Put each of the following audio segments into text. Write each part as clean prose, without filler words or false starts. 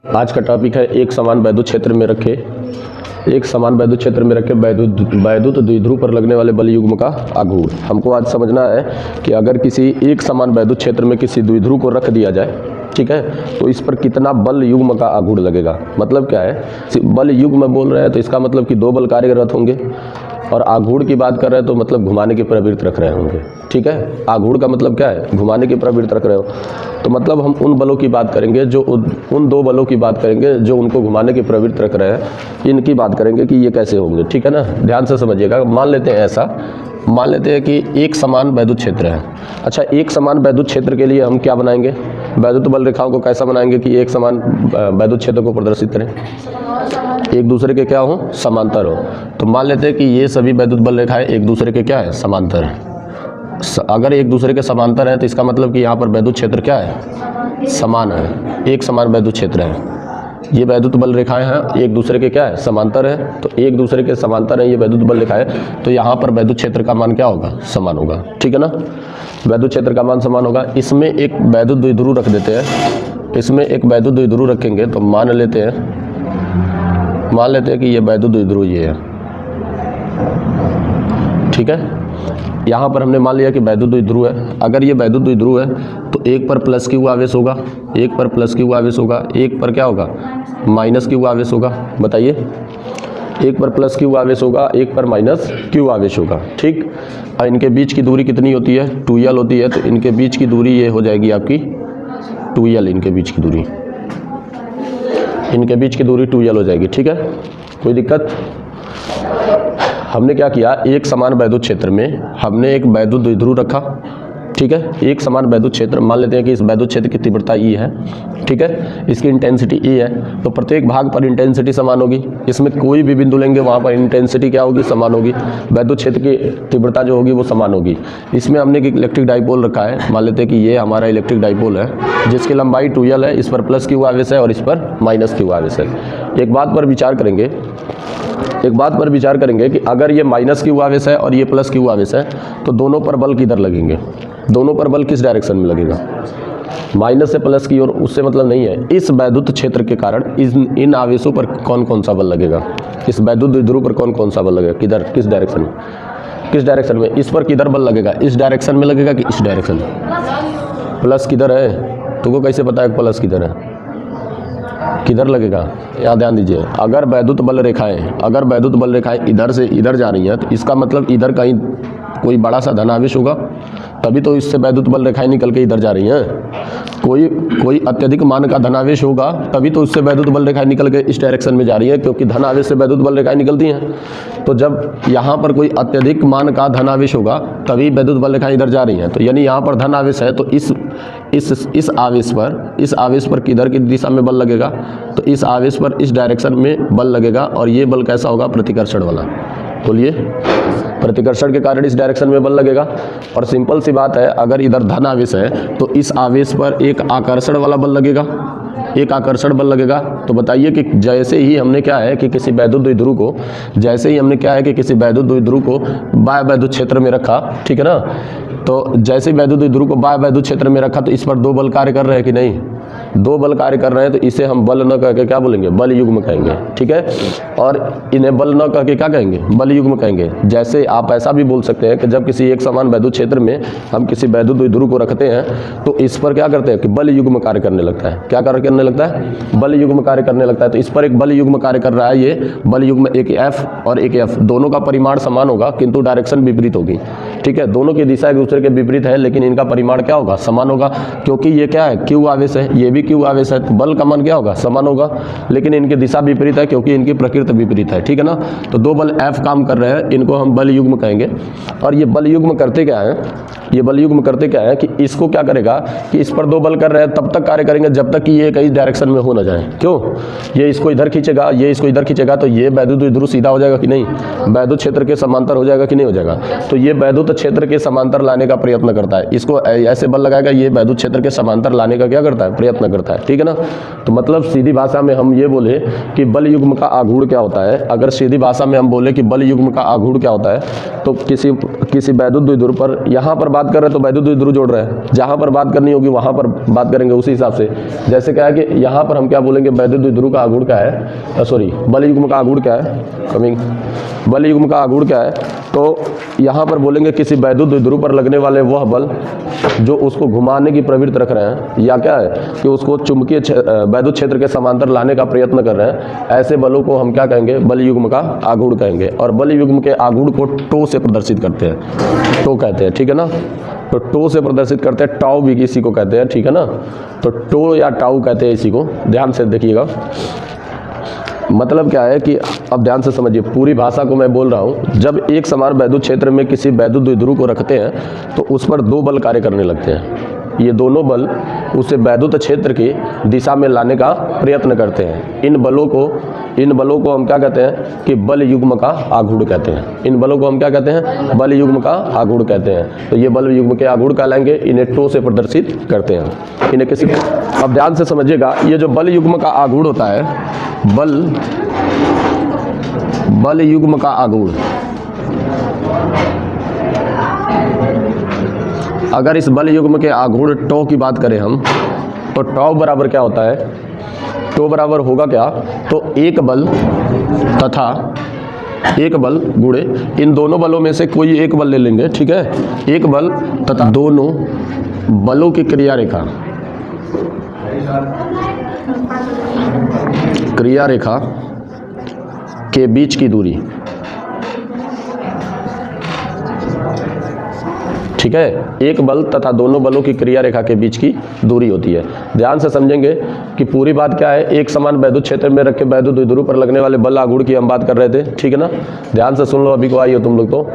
आज का टॉपिक है एक समान वैद्युत क्षेत्र में रखे वैद्युत द्विध्रुव पर लगने वाले बल युग्म का आघूर्ण। हमको आज समझना है कि अगर किसी एक समान वैद्युत क्षेत्र में किसी द्विध्रुव को रख दिया जाए, ठीक है, तो इस पर कितना बल युग्म का आघूर्ण लगेगा। मतलब क्या है, बल युग्म बोल रहे हैं तो इसका मतलब कि दो बल कार्यरत होंगे, और आघूर्ण की बात कर रहे हैं तो मतलब घुमाने की प्रवृत्ति रख रहे होंगे। ठीक है, आघूर्ण का मतलब क्या है, घुमाने की प्रवृत्ति रख रहे हो, तो मतलब हम उन बलों की बात करेंगे जो उन दो बलों की बात करेंगे जो उनको घुमाने की प्रवृत्ति रख रहे हैं, इनकी बात करेंगे कि ये कैसे होंगे। ठीक है ना, ध्यान से समझिएगा। मान लेते हैं मान लेते हैं कि एक समान वैद्युत क्षेत्र है। अच्छा, एक समान वैद्युत क्षेत्र के लिए हम क्या बनाएंगे, वैद्युत बल रेखाओं को कैसा बनाएंगे कि एक समान वैद्युत क्षेत्र को प्रदर्शित करें, एक दूसरे के क्या हो, समांतर हो। तो मान लेते हैं कि ये सभी वैद्युत बल रेखाएं एक दूसरे के क्या है, समांतर है। अगर एक दूसरे के समांतर है तो इसका मतलब कि यहाँ पर वैद्युत क्षेत्र क्या है, समान है, एक समान वैद्युत क्षेत्र है। ये वैद्युत बल रेखाएं हैं एक दूसरे के क्या है, समांतर है, तो एक दूसरे के समांतर है ये वैद्युत बल रेखाएं, तो यहाँ पर वैद्युत क्षेत्र का मान क्या होगा, समान होगा। ठीक है ना, वैद्युत क्षेत्र का मान समान होगा। इसमें एक वैद्युत द्विध्रुव रख देते हैं, इसमें एक वैद्युत द्विध्रुव रखेंगे तो मान लेते हैं कि ये वैद्युत द्विध्रुव ये है। ठीक है, यहाँ पर हमने मान लिया कि वैद्युत द्विध्रुव है। अगर ये वैद्युत द्विध्रुव है तो एक पर प्लस क्यू आवेश होगा, एक पर प्लस क्यू आवेश होगा, एक पर क्या होगा, माइनस क्यू आवेश होगा। बताइए, एक पर प्लस क्यू आवेश होगा, एक पर माइनस क्यू आवेश होगा। ठीक, और इनके बीच की दूरी कितनी होती है, 2l होती है, तो इनके बीच की दूरी ये हो जाएगी आपकी 2l, इनके बीच की दूरी 2l हो जाएगी। ठीक है, कोई दिक्कत। हमने क्या किया, एक समान वैद्युत क्षेत्र में हमने एक वैद्युत द्विध्रुव रखा। ठीक है, एक समान वैद्युत क्षेत्र, मान लेते हैं कि इस वैद्युत क्षेत्र की तीव्रता E है। ठीक है, इसकी इंटेंसिटी E है, तो प्रत्येक भाग पर इंटेंसिटी समान होगी। इसमें कोई भी बिंदु लेंगे वहाँ पर इंटेंसिटी क्या होगी, समान होगी। वैद्युत क्षेत्र की तीव्रता जो होगी वो समान होगी। इसमें हमने एक इलेक्ट्रिक डाइपोल रखा है। मान लेते हैं कि ये हमारा इलेक्ट्रिक डाइपोल है जिसकी लंबाई 2l है, इस पर प्लस क्यू आवेश है और इस पर माइनस क्यू आवेश है। एक बात पर विचार करेंगे कि अगर ये माइनस क्यू आवेश है और ये प्लस क्यू आवेश है तो दोनों पर बल किधर लगेंगे, दोनों पर बल किस डायरेक्शन में लगेगा, माइनस से प्लस की ओर। उससे मतलब नहीं है, इस वैद्युत क्षेत्र के कारण इन आवेशों पर कौन कौन सा बल लगेगा, इस वैद्युत द्विध्रुव पर कौन कौन सा बल लगेगा, किधर, किस डायरेक्शन में। इस पर किधर बल लगेगा, इस डायरेक्शन में लगेगा कि इस डायरेक्शन में। प्लस किधर है, तुमको कैसे पता है प्लस किधर है, किधर लगेगा, यहाँ ध्यान दीजिए। अगर वैद्युत बल रेखाएं इधर से इधर जा रही हैं तो इसका मतलब इधर कहीं कोई बड़ा सा धनावेश होगा, तभी तो इससे वैद्युत बल रेखाएं निकल के इधर जा रही हैं। कोई अत्यधिक मान का धनावेश होगा तभी तो उससे वैद्युत बल रेखाएं निकल के इस डायरेक्शन में जा रही हैं, क्योंकि धनावेश से वैद्युत बल रेखाएं निकलती हैं। तो जब यहाँ पर कोई अत्यधिक मान का धनावेश होगा तभी वैद्युत बल रेखाएं इधर जा रही हैं। तो यानी यहाँ पर धनावेश है तो इस आवेश पर किधर की दिशा में बल लगेगा, तो इस आवेश पर इस डायरेक्शन में बल लगेगा, और ये बल कैसा होगा, प्रतिकर्षण वाला। बोलिए, प्रतिकर्षण के कारण इस डायरेक्शन में बल लगेगा। और सिंपल सी बात है, अगर इधर धन आवेश है तो इस आवेश पर एक आकर्षण वाला बल लगेगा, एक आकर्षण बल लगेगा। तो बताइए कि जैसे ही हमने क्या है कि किसी वैद्युत द्विध्रुव को बाह्य वैद्युत क्षेत्र में रखा, ठीक है ना, तो जैसे वैद्युत द्विध्रुव को बाह्य वैद्युत क्षेत्र में रखा तो इस पर दो बल कार्य कर रहे हैं कि नहीं, दो बल कार्य कर रहे हैं, तो इसे हम बल न कह के क्या बोलेंगे, बल युग्म कहेंगे। ठीक है, और इन्हें बल न कह के क्या कहेंगे, बल युग्म कहेंगे। जैसे आप ऐसा भी बोल सकते हैं कि जब किसी एक समान वैद्युत क्षेत्र में हम किसी वैद्युत द्विध्रुव को रखते हैं तो इस पर क्या करते हैं कि बल युग्म कार्य करने लगता है। क्या कार्य करने लगता है, बल युग्म कार्य करने लगता है। तो इस पर एक बल युग्म कार्य कर रहा है, ये बल युग्म एक F और एक F, दोनों का परिमाण समान होगा किंतु डायरेक्शन विपरीत होगी। ठीक है, दोनों की दिशा एक दूसरे के विपरीत है लेकिन इनका परिमाण क्या होगा, समान होगा, क्योंकि ये क्या है, क्यू आवेश है, ये भी क्यू आवेश है, तो बल का मान क्या होगा, समान होगा, लेकिन इनकी दिशा विपरीत है क्योंकि इनकी प्रकृति विपरीत है। ठीक है ना, तो दो बल F काम कर रहे हैं, इनको हम बल युग्म कहेंगे। और ये बल युग्म करते क्या है, कि इसको क्या करेगा कि इस पर दो बल कर रहे हैं तब तक कार्य करेंगे जब तक कि ये कहीं डायरेक्शन में हो ना जाए। क्यों, ये इसको इधर खींचेगा, ये इसको इधर खींचेगा, तो ये वैद्युत द्विध्रुव सीधा हो जाएगा कि नहीं, वैद्युत क्षेत्र के समांतर हो जाएगा कि नहीं हो जाएगा। तो ये वैद्युत क्षेत्र के समांतर लाने का प्रयत्न करता है। इसको ऐसे बल लगाएगा, ये वैद्युत क्षेत्र के समांतर लाने का क्या करता है, प्रयत्न करता है, ठीक है ना। तो मतलब सीधी भाषा में हम ये बोले कि बल युग्म का आघूर्ण क्या होता है, अगर सीधी भाषा में हम बोले कि बल युग्म का आघूर्ण क्या होता है, तो किसी वैद्युत द्विध्रुव पर, यहाँ पर बात कर रहे हैं तो वैद्युत द्विध्रुव जोड़ रहे हैं, जहाँ पर बात करनी होगी वहाँ पर बात करेंगे उसी हिसाब से। जैसे क्या है कि यहाँ पर हम क्या बोलेंगे, वैद्युत द्विध्रुव का आघूर्ण क्या है, सॉरी बल युग्म का आघूर्ण क्या है, बल युग्म का आघूर्ण क्या है, तो यहाँ पर बोलेंगे किसी वैद्युत द्विध्रुव पर लगने वाले वह बल जो उसको घुमाने की प्रवृत्ति रख रहे हैं, या क्या है कि उसको चुंबकीय वैद्युत क्षेत्र के समांतर लाने का प्रयत्न कर रहे हैं, ऐसे बलों को हम क्या कहेंगे, बल युग्म का आघूर्ण कहेंगे। और बल युग्म के आघूर्ण को टो से प्रदर्शित करते हैं, टो कहते हैं, ठीक है ना। तो टो से प्रदर्शित करते हैं, टाउ भी इसी को कहते हैं, ठीक है ना। तो टो या टाउ कहते हैं इसी को, ध्यान से देखिएगा। मतलब क्या है कि अब ध्यान से समझिए, पूरी भाषा को मैं बोल रहा हूँ। जब एक समान वैद्युत क्षेत्र में किसी वैद्युत द्विध्रुव को रखते हैं तो उस पर दो बल कार्य करने लगते हैं। ये दोनों बल उसे वैद्युत क्षेत्र की दिशा में लाने का प्रयत्न करते हैं। इन बलों को हम क्या कहते हैं कि बल युग्म का आघूर्ण कहते हैं। इन बलों को हम क्या कहते हैं, बल युग्म का आघूर्ण कहते हैं। तो ये बल युग्म के आघूर्ण कहलाएंगे, इन्हें टो से प्रदर्शित करते हैं। इन्हें किसी, अब ध्यान से समझिएगा, ये जो बल युग्म का आघूर्ण होता है, बल युग्म का आघूर्ण, अगर इस बल युग्म के आघूर्ण टो की बात करें हम, तो टो बराबर क्या होता है, टो बराबर होगा क्या, तो एक बल तथा एक बल गुणे इन दोनों बलों में से कोई एक बल ले लेंगे, ठीक है। एक बल तथा दोनों बलों की क्रिया रेखा के बीच की दूरी, ठीक है। एक बल तथा दोनों बलों की क्रिया रेखा के बीच की दूरी होती है। ध्यान से समझेंगे कि पूरी बात क्या है, एक समान वैद्युत क्षेत्र में रखे वैद्युत द्विध्रुव पर लगने वाले बल आघूर्ण की हम बात कर रहे थे, ठीक है ना। ध्यान से सुन लो, अभी को आई हो तुम लोग। तो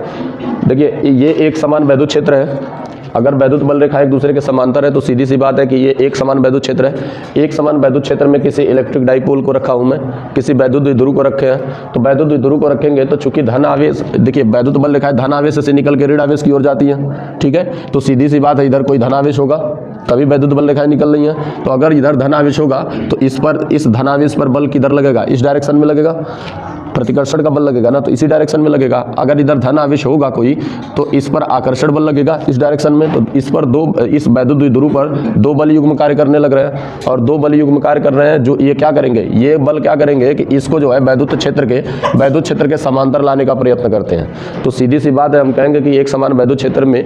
देखिए, ये एक समान वैद्युत क्षेत्र है। अगर वैद्युत बल रेखा एक दूसरे के समांतर है तो सीधी सी बात है कि ये एक समान वैद्युत क्षेत्र है। एक समान वैद्युत क्षेत्र में किसी इलेक्ट्रिक डाइपोल को रखा हूं मैं, किसी वैद्युत द्विध्रुव को रखे हैं, तो वैद्युत द्विध्रुव को रखेंगे तो चूंकि धन आवेश, देखिए वैद्युत बल रेखा धन आवेश से निकल के ऋण आवेश की ओर जाती है, ठीक है। तो सीधी सी बात है, इधर कोई धन आवेश होगा तभी वैद्युत बल रेखाएं निकल रही हैं। तो अगर इधर धन आवेश होगा तो इस धन आवेश पर बल किधर लगेगा, इस डायरेक्शन में लगेगा, प्रतिकर्षण का बल लगेगा ना, तो इसी डायरेक्शन में लगेगा। अगर इधर धन आवेश होगा कोई तो इस पर आकर्षण बल लगेगा इस डायरेक्शन में। तो इस वैद्युत द्विध्रुव पर दो बल युग्म कार्य करने लग रहे हैं, और दो बल युग्म कार्य कर रहे हैं जो ये क्या करेंगे, ये बल क्या करेंगे कि इसको जो है वैद्युत क्षेत्र के समांतर लाने का प्रयत्न करते हैं। तो सीधी सी बात है, हम कहेंगे कि एक समान वैद्युत क्षेत्र में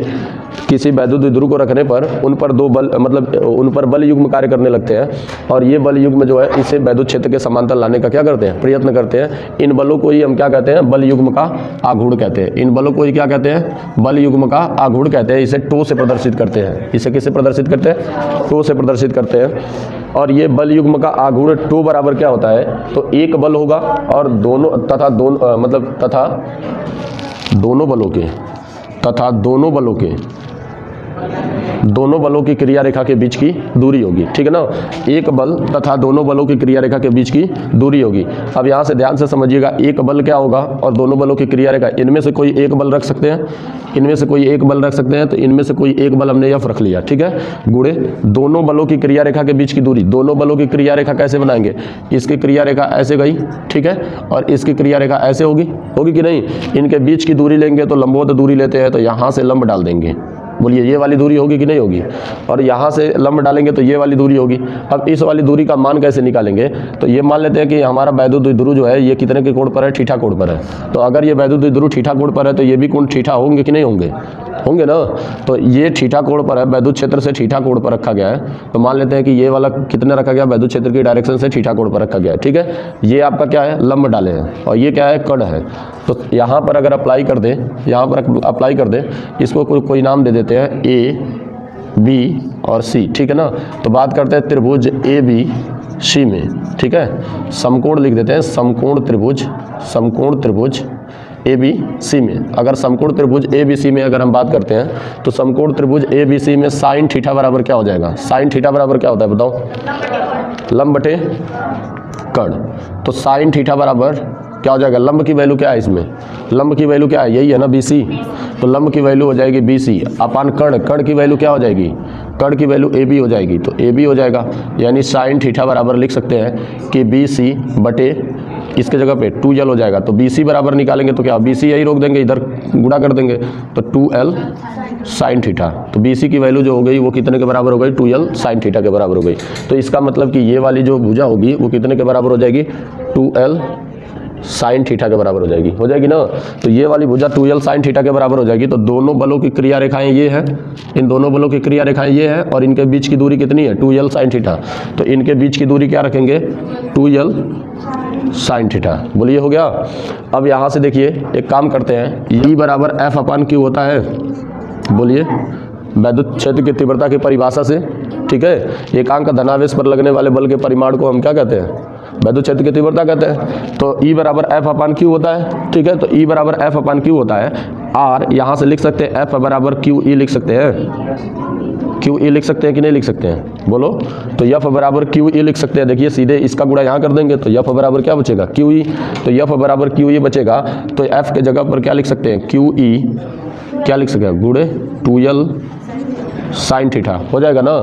किसी वैद्युत द्विध्रुव को रखने पर उन पर दो बल, मतलब उन पर बल युग्म कार्य करने लगते हैं, और ये बल युग्म जो है इसे वैद्युत क्षेत्र के समांतर लाने का क्या करते हैं, प्रयत्न करते हैं। इन बलों को ही हम क्या कहते हैं, बल युग्म का आघूर्ण कहते हैं। इन बलों को ही क्या कहते हैं, बल युग्म का आघूर्ण कहते हैं। इसे टो से प्रदर्शित करते हैं। इसे किससे प्रदर्शित करते हैं, टो से प्रदर्शित करते हैं। और ये बल युग्म का आघूर्ण टो बराबर क्या होता है, तो एक बल होगा और दोनों बलों की क्रिया रेखा के बीच की दूरी होगी, ठीक है ना। एक बल तथा दोनों बलों की क्रिया रेखा के बीच की दूरी होगी। अब यहाँ से ध्यान से समझिएगा, एक बल क्या होगा और दोनों बलों की क्रिया रेखा, इनमें से कोई एक बल रख सकते हैं, तो इनमें से कोई एक बल हमने F रख लिया, ठीक है, गुणे दोनों बलों की क्रिया रेखा के बीच की दूरी। दोनों बलों की क्रिया रेखा कैसे बनाएंगे, इसकी क्रिया रेखा ऐसे गई, ठीक है, और इसकी क्रिया रेखा ऐसे होगी कि नहीं। इनके बीच की दूरी लेंगे तो लंबवत दूरी लेते हैं, तो यहाँ से लंब डाल देंगे। बोलिए ये वाली दूरी होगी कि नहीं होगी, और यहाँ से लंब डालेंगे तो ये वाली दूरी होगी। अब इस वाली दूरी का मान कैसे निकालेंगे, तो ये मान लेते हैं कि हमारा वैद्युत द्विध्रुव जो है ये कितने के कोण पर है, थीटा कोण पर है। तो अगर ये वैद्युत द्विध्रुव थीटा कोण पर है तो ये भी कोण थीटा होंगे कि नहीं होंगे ना। तो ये थीटा कोण पर है, वैद्युत क्षेत्र से थीटा कोण पर रखा गया है। तो मान लेते हैं कि ये वाला कितने रखा गया, वैद्युत क्षेत्र की डायरेक्शन से थीटा कोण पर रखा गया है, ठीक है। ये आपका क्या है, लंब डाले हैं, और ये क्या है, कण है। तो यहाँ पर अगर अप्लाई कर दें, इसको कोई नाम दे देते हैं A, B और C, ठीक है ना। तो बात करते हैं त्रिभुज ABC में, ठीक है, समकोण लिख देते हैं, समकोण त्रिभुज ABC में। अगर समकोण त्रिभुज ABC में अगर हम बात करते हैं तो समकोण त्रिभुज ABC में साइन थीटा बराबर क्या हो जाएगा, साइन थीटा बराबर क्या होता है बताओ, लंब बटे कर्ण। तो साइन थीटा बराबर क्या हो जाएगा, लंब की वैल्यू क्या है इसमें, लंब की वैल्यू क्या है, यही है ना BC, तो लंब की वैल्यू हो जाएगी BC अपान कर्ण, कर्ण की वैल्यू क्या हो जाएगी, कर्ण की वैल्यू AB हो जाएगी, तो AB हो जाएगा, यानी साइन थीटा बराबर लिख सकते हैं कि BC बटे इसके जगह पे 2L हो जाएगा। तो BC बराबर निकालेंगे तो क्या, BC यही रोक देंगे, इधर गुणा कर देंगे, तो 2L साइन थीटा, तो BC की वैल्यू जो हो गई वो कितने के बराबर हो गई, 2L साइन थीटा के बराबर हो गई। तो इसका मतलब कि ये वाली जो भुजा होगी वो कितने के बराबर हो जाएगी, 2L साइन थीटा के बराबर हो जाएगी ना। तो ये वाली भुजा 2L साइन थीटा के बराबर हो जाएगी। तो दोनों बलों की क्रिया रेखाएं ये है, इन दोनों बलों की क्रिया रेखाएं ये है, और इनके बीच की दूरी कितनी है, 2L साइन थीटा, तो इनके बीच की दूरी क्या रखेंगे, 2L साइन थीटा। बोलिए हो गया। अब यहाँ से देखिए एक काम करते हैं, E बराबर F अपान Q होता है, बोलिए वैद्युत क्षेत्र की तीव्रता की परिभाषा से, ठीक है। एकांक धनावेश पर लगने वाले बल के परिमाण को हम क्या कहते हैं, वैद्युत क्षेत्र की तीव्रता कहते हैं। तो E बराबर F अपान Q होता है, ठीक है। तो E बराबर F अपान Q होता है, और यहाँ से लिख सकते हैं F बराबर QE लिख सकते हैं, QE लिख सकते हैं कि नहीं लिख सकते हैं, बोलो। तो F बराबर QE लिख सकते हैं। देखिए सीधे इसका गुणा यहाँ कर देंगे तो F बराबर क्या बचेगा, QE, तो F बराबर QE बचेगा, तो F के जगह पर क्या लिख सकते हैं, QE क्या लिख सकते हैं, गुणे 2L साइन थीटा हो जाएगा ना।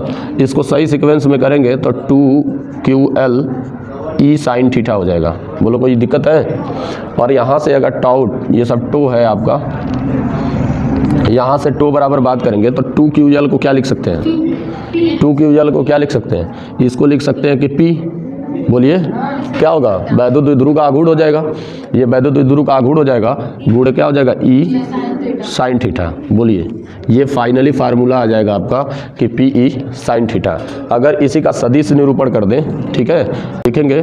इसको सही सीक्वेंस में करेंगे तो 2QL E साइन थीटा हो जाएगा। बोलो कोई दिक्कत है। और यहाँ से अगर टाउ, ये सब टो है आपका, यहाँ से टो बराबर बात करेंगे तो 2QL को क्या लिख सकते हैं, 2QL को क्या लिख सकते हैं, इसको लिख सकते हैं कि P, बोलिए क्या होगा, वैद्युत द्विध्रुव का आघूर्ण हो जाएगा, ये वैद्युत द्विध्रुव का आघूर्ण हो जाएगा, गुण क्या हो जाएगा, E साइन थीटा। बोलिए ये फाइनली फार्मूला आ जाएगा आपका कि PE साइन थीटा। अगर इसी का सदिश निरूपण कर दें, ठीक है, लिखेंगे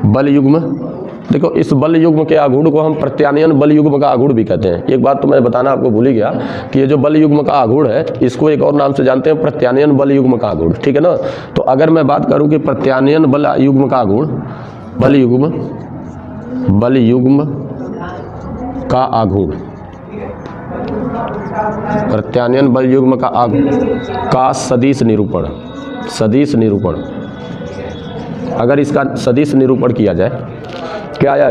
बल युग्म, देखो इस बल युग्म के आघूर्ण को हम प्रत्यानयन बल युग्म का आघूर्ण भी कहते हैं। एक बात तो मैं बताना आपको भूल ही गया कि ये जो बल युग्म का आघूर्ण है इसको एक और नाम से जानते हैं प्रत्यानयन बल युग्म का आघूर्ण, ठीक है ना। तो अगर मैं बात करूं कि प्रत्यानयन बल युग्म का आघूर्ण, बल युग्म का आघूर्ण, प्रत्यानयन बल युग्म का आघूर्ण का सदिश निरूपण, सदिश निरूपण, अगर इसका सदिश निरूपण किया जाए, क्या आया,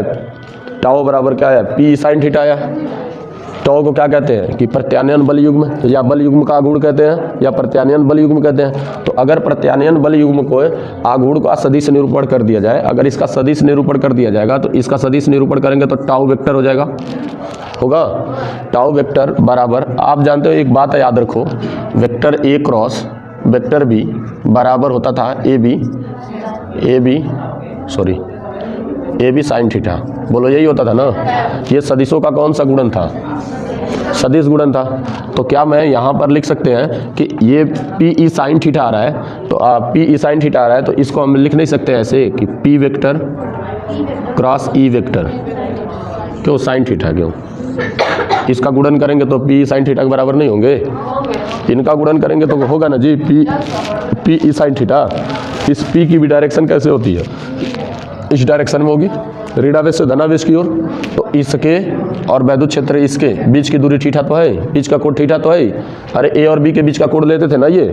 टाउ बराबर क्या आया, P साइन थीटा आया। टाउ को क्या कहते हैं कि प्रत्यानयन बल युग्म, या बल युग्म का आघूर्ण कहते हैं, या प्रत्यानयन बल युग्म कहते हैं। तो अगर प्रत्यानयन बल युग्म को आघूर्ण का सदिश निरूपण कर दिया जाए, अगर इसका सदिश निरूपण कर दिया जाएगा तो इसका सदिश निरूपण करेंगे तो टाउ वेक्टर हो जाएगा, होगा। टाउ वेक्टर बराबर, आप जानते हो एक बात याद रखो, vector A cross vector B बराबर होता था AB साइन थीटा। बोलो यही होता था ना। ये सदिशों का कौन सा गुणन था, सदिश गुणन था। तो क्या मैं यहाँ पर लिख सकते हैं कि ये PE साइन थीटा आ रहा है, तो PE साइन थीटा आ रहा है, तो इसको हम लिख नहीं सकते ऐसे कि P vector cross E vector, क्यों साइन थीटा, क्यों, इसका गुणन करेंगे तो P साइन थीटा के बराबर नहीं होंगे, इनका गुणन करेंगे तो होगा ना जी PE साइन थीटा। इस P की भी डायरेक्शन कैसे होती है, इस डायरेक्शन में होगी, ऋणावेश से धनावेश की ओर। तो इसके और वैद्युत क्षेत्र इसके बीच की दूरी थीटा तो है, बीच का कोण थीटा तो है। अरे A और B के बीच का कोण लेते थे ना ये,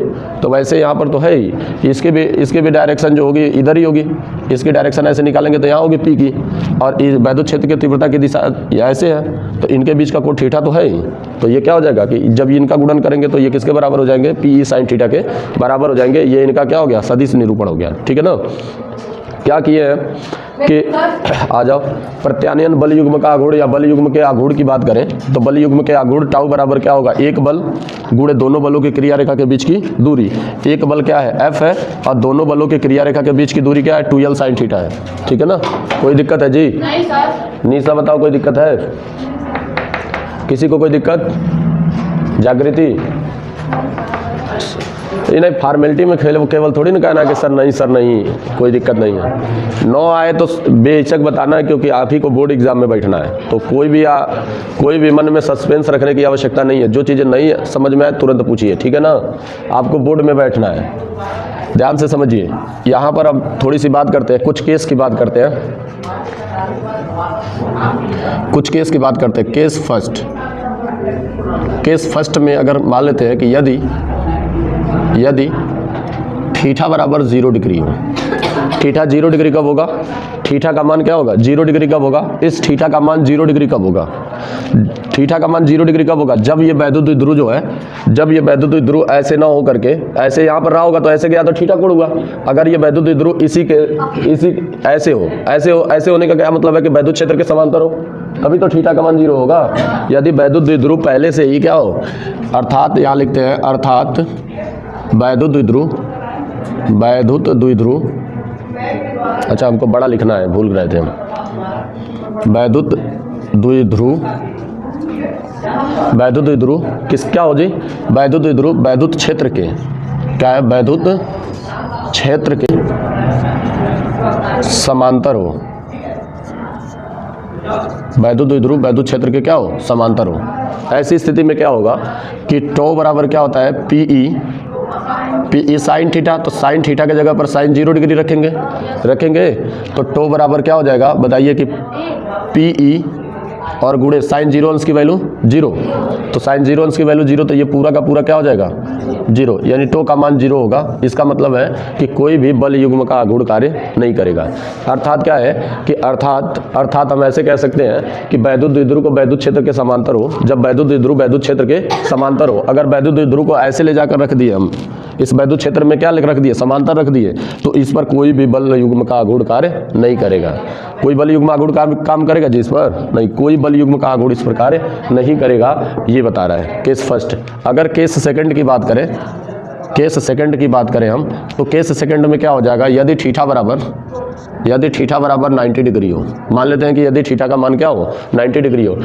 तो वैसे यहाँ पर तो है ही, इसके भी डायरेक्शन जो होगी इधर ही होगी, इसकी डायरेक्शन ऐसे निकालेंगे तो यहाँ होगी P की, और इस वैद्युत क्षेत्र की तीव्रता की दिशा ऐसे है, तो इनके बीच का कोण थीटा तो है ही। तो ये क्या हो जाएगा कि जब इनका गुणन करेंगे तो ये किसके बराबर हो जाएंगे, PE साइन थीटा के बराबर हो जाएंगे। ये इनका क्या हो गया, सदिश निरूपण हो गया, ठीक है ना। क्या किए हैं कि आ जाओ, प्रत्यानयन बल युग्म का आघूर्ण या बल युग्म के आघूर्ण की बात करें तो बल युग्म के आघूर्ण टाउ बराबर क्या होगा, एक बल गुणे दोनों बलों की क्रिया रेखा के बीच की दूरी। एक बल क्या है, F है, और दोनों बलों की क्रिया रेखा के बीच की दूरी क्या है, 2L साइन थीटा है, ठीक है ना। कोई दिक्कत है जी, नहीं सर, निशा बताओ कोई दिक्कत है, किसी को कोई दिक्कत, जागृति, ये नहीं फॉर्मेलिटी में केवल थोड़ी ना कहना कि सर नहीं कोई दिक्कत नहीं है। 9 आए तो बेहिचक बताना है, क्योंकि आप ही को बोर्ड एग्जाम में बैठना है। तो कोई भी मन में सस्पेंस रखने की आवश्यकता नहीं है। जो चीज़ें नहीं समझ में आए तुरंत पूछिए, ठीक है ना। आपको बोर्ड में बैठना है, ध्यान से समझिए। यहाँ पर अब थोड़ी सी बात करते हैं, कुछ केस की बात करते हैं, कुछ केस की बात करते हैं। केस फर्स्ट में अगर मान लेते हैं कि यदि थीटा बराबर 0 डिग्री हो, थीटा 0 डिग्री कब होगा? थीटा का मान क्या होगा? 0 डिग्री कब होगा? इस थीटा का मान 0 डिग्री कब होगा? थीटा का मान 0 डिग्री कब होगा? जब ये वैद्युत द्विध्रुव जो है, जब ये वैद्युत द्विध्रुव ऐसे ना हो करके ऐसे यहाँ पर रहा होगा तो ऐसे गया तो थीटा कोण हुआ। अगर ये वैद्युत द्विध्रुव इसी ऐसे होने का क्या मतलब है कि वैद्युत क्षेत्र के समांतर हो, तभी तो थीटा का मान 0 होगा। यदि वैद्युत द्विध्रुव पहले से ही क्या हो, अर्थात यहाँ लिखते हैं अर्थात वैद्युत द्विध्रुव, अच्छा हमको बड़ा लिखना है, भूल रहे थे हम। वैद्युत द्विध्रुव किस क्या हो जी? वैद्युत द्विध्रुव वैद्युत क्षेत्र के क्या है? वैद्युत क्षेत्र के समांतर हो। वैद्युत द्विध्रुव वैद्युत क्षेत्र के क्या हो? समांतर हो। ऐसी स्थिति में क्या होगा कि टो बराबर क्या होता है? PE sine theta. तो साइन थीटा की जगह पर साइन 0 डिग्री रखेंगे तो टो बराबर क्या हो जाएगा बताइए कि पीई और गुणे साइन 0 अंश की वैल्यू 0, तो साइन 0 अंश की वैल्यू 0, तो ये पूरा का पूरा क्या हो जाएगा? 0, यानी टो का मान 0 होगा। इसका मतलब है कि कोई भी बल युग्म का आघूर्ण कार्य नहीं करेगा। अर्थात क्या है कि अर्थात हम ऐसे कह सकते हैं कि वैद्युत द्विध्रुव को वैद्युत क्षेत्र के समांतर हो। जब वैद्युत द्विध्रुव वैद्युत क्षेत्र के समांतर हो, अगर वैद्युत द्विध्रुव को ऐसे ले जाकर रख दिए हम, इस वैद्युत क्षेत्र में क्या रख दिए? समांतर रख दिए, तो इस पर कोई भी बल युग्म का आघूर्ण कार्य नहीं करेगा। कोई बल युग्म आघूर्ण काम करेगा जिस पर? नहीं, कोई बल युग्म का आघूर्ण इस पर कार्य नहीं करेगा, ये बता रहा है केस फर्स्ट। अगर केस सेकंड की बात करें हम, तो केस सेकंड में क्या हो जाएगा? यदि थीटा बराबर 90 डिग्री हो, मान लेते हैं कि यदि थीटा का मान क्या हो? 90 डिग्री हो।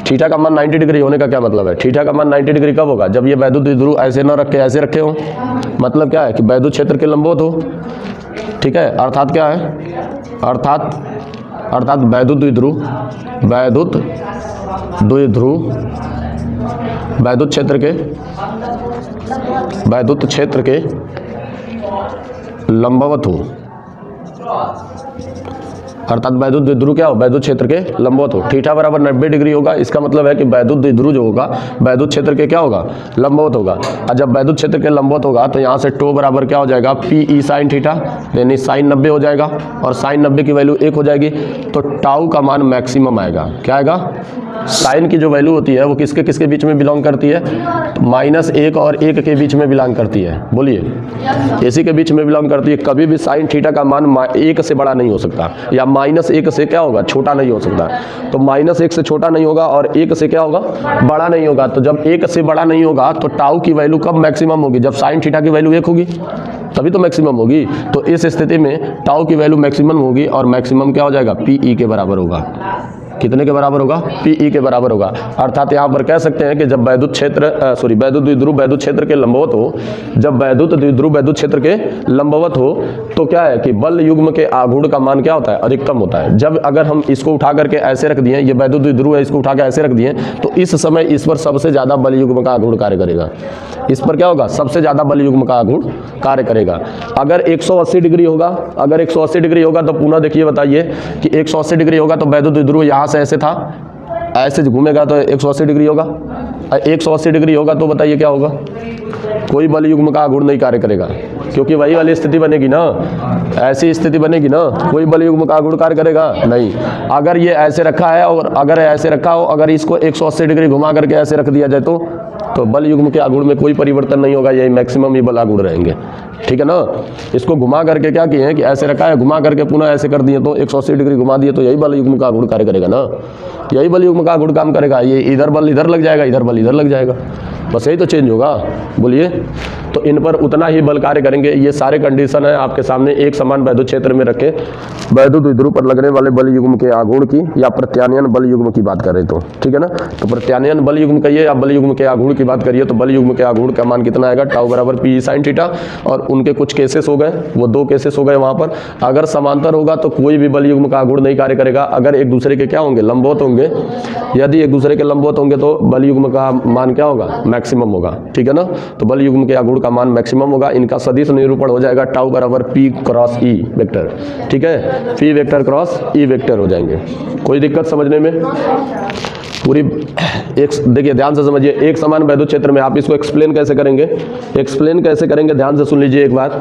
थीटा का मान 90 डिग्री होने का क्या मतलब है? थीटा का मान 90 डिग्री कब होगा? जब ये वैद्युत द्विध्रुव ऐसे न रखे ऐसे रखे हो। मतलब क्या है कि वैद्युत क्षेत्र के लंबवत हो। ठीक है, अर्थात क्या है? अर्थात वैद्युत द्विध्रुव वैद्युत क्षेत्र के लंबवत हो। अर्थात वैद्युत द्विध्रुव क्या हो? वैद्युत क्षेत्र के लंबवत हो। थीटा बराबर 90 डिग्री होगा। इसका मतलब है कि वैद्युत द्विध्रुव जो होगा वैद्युत क्षेत्र के क्या होगा? लंबवत होगा। और जब वैद्युत क्षेत्र के लंबवत होगा तो यहाँ से टो बराबर क्या हो जाएगा? पीई साइन थीटा, यानी साइन 90 हो जाएगा और साइन 90 की वैल्यू 1 हो जाएगी, तो टाउ का मान मैक्सिमम आएगा। क्या आएगा? साइन की जो वैल्यू होती है वो किसके बीच में बिलोंग करती है? -1 और 1 के बीच में बिलोंग करती है। बोलिए, इसी के बीच में बिलोंग करती है। कभी भी साइन थीटा का मान 1 से बड़ा नहीं हो सकता, या -1 से क्या होगा? छोटा नहीं हो सकता। तो -1 से छोटा नहीं होगा और 1 से क्या होगा? बड़ा नहीं होगा। तो जब 1 से बड़ा नहीं होगा तो टाउ की वैल्यू कब मैक्सिमम होगी? जब साइन थीटा की वैल्यू 1 होगी, तभी तो मैक्सिमम होगी। तो इस स्थिति में टाउ की वैल्यू मैक्सिमम होगी और मैक्सिमम क्या हो जाएगा? पीई के बराबर होगा। कितने के बराबर होगा? पीई के बराबर होगा। अर्थात यहाँ पर कह सकते हैं कि जब वैद्युत द्विध्रुव वैद्युत क्षेत्र के लंबवत हो, जब वैद्युत द्विध्रुव वैद्युत क्षेत्र के लंबवत हो तो क्या है कि बल युग्म के आघूर्ण का मान क्या होता है? अधिकतम होता है। जब अगर हम इसको उठा करके ऐसे रख दिए, ये वैद्युत द्विध्रुव है, इसको उठा के ऐसे रख दिए, तो इस समय इस पर सबसे ज्यादा बल युग्म का आघूर्ण कार्य करेगा। इस पर क्या होगा? सबसे ज्यादा बल युग्म का आघूर्ण कार्य करेगा। अगर 180 डिग्री होगा, तो पुनः देखिए, बताइए कि 180 डिग्री होगा तो वैद्युत द्विध्रुव यहाँ से ऐसे था, ऐसे घूमेगा तो 180 डिग्री होगा। 180 डिग्री होगा तो बताइए क्या होगा? कोई बल युग्म का आघूर्ण नहीं कार्य करेगा, क्योंकि वही वाली स्थिति बनेगी ना, ऐसी स्थिति बनेगी ना। कोई बल युग्म का आघूर्ण कार्य करेगा नहीं। अगर ये ऐसे रखा है और अगर ऐसे रखा हो, अगर इसको 180 डिग्री घुमा करके ऐसे रख दिया जाए तो बल युग्म के आघूर्ण में कोई परिवर्तन नहीं होगा, यही मैक्सिमम ही बल आघूर्ण रहेंगे। ठीक है ना। इसको घुमा करके क्या किए हैं कि ऐसे रखा है, घुमा करके पुनः ऐसे कर दिए तो 180 डिग्री घुमा दिए, तो यही बल युग्म का आघूर्ण कार्य करेगा ना, यही बल युग्म का आघूर्ण काम करेगा। ये इधर बल इधर लग जाएगा, इधर बल इधर लग जाएगा, बस यही तो चेंज होगा। बोलिए, तो इन पर उतना ही बल कार्य करेंगे। ये सारे कंडीशन है आपके सामने एक समान वैद्युत क्षेत्र में रखे वैद्युत द्विध्रुव पर लगने वाले बल युग्म के आघूर्ण की या प्रत्यानयन बल युग्म की बात करें तो, ठीक है ना। तो प्रत्यानयन बल युग्म कहिए या बल युग्म के आघूर्ण की बात करिए, तो बल युग्म के आघूर्ण का मान कितना आएगा? टाउ बराबर पी साइन थीटा। और उनके कुछ केसेस हो गए, वो 2 केसेस हो गए वहां पर। अगर समांतर होगा तो कोई भी बल युग्म का आघूर्ण नहीं कार्य करेगा। अगर एक दूसरे के क्या होंगे? लंबवत होंगे। यदि एक दूसरे के लंबवत होंगे तो बल युग्म का मान क्या होगा? मैक्सिमम होगा। ठीक है ना। तो बल युग्म के आघूर्ण का मान मैक्सिमम होगा। इनका सदिश निरूपण हो जाएगा टाउ बराबर पी क्रॉस ई वेक्टर। ठीक है, P vector cross E vector हो जाएंगे। कोई दिक्कत समझने में? पूरी एक देखिए ध्यान से समझिए, एक समान वैद्युत क्षेत्र में आप इसको एक्सप्लेन कैसे करेंगे? ध्यान से सुन लीजिए एक बात।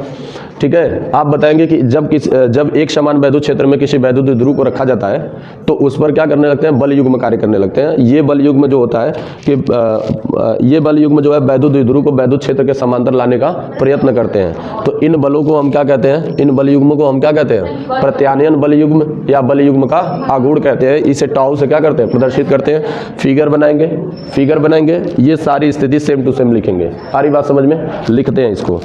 ठीक है। आप बताएंगे कि जब एक समान वैद्युत क्षेत्र में किसी वैद्युत द्विध्रुव को रखा जाता है तो उस पर क्या करने लगते हैं, बल युग्म कार्य करने लगते हैं। ये बल युग्म जो होता है कि ये बल युग्म जो है वैद्युत द्विध्रुव को वैद्युत क्षेत्र के समांतर लाने का प्रयत्न करते हैं। तो इन बलों को हम क्या कहते हैं, इन बल युग्म को हम क्या कहते हैं, प्रत्यानयन बल युग्म या बल युग्म का आघूर्ण कहते हैं। इसे टाउ से क्या करते हैं, प्रदर्शित करते हैं। फिगर बनाएंगे, ये सारी स्थिति सेम टू सेम लिखेंगे। सारी बात समझ में, लिखते हैं इसको।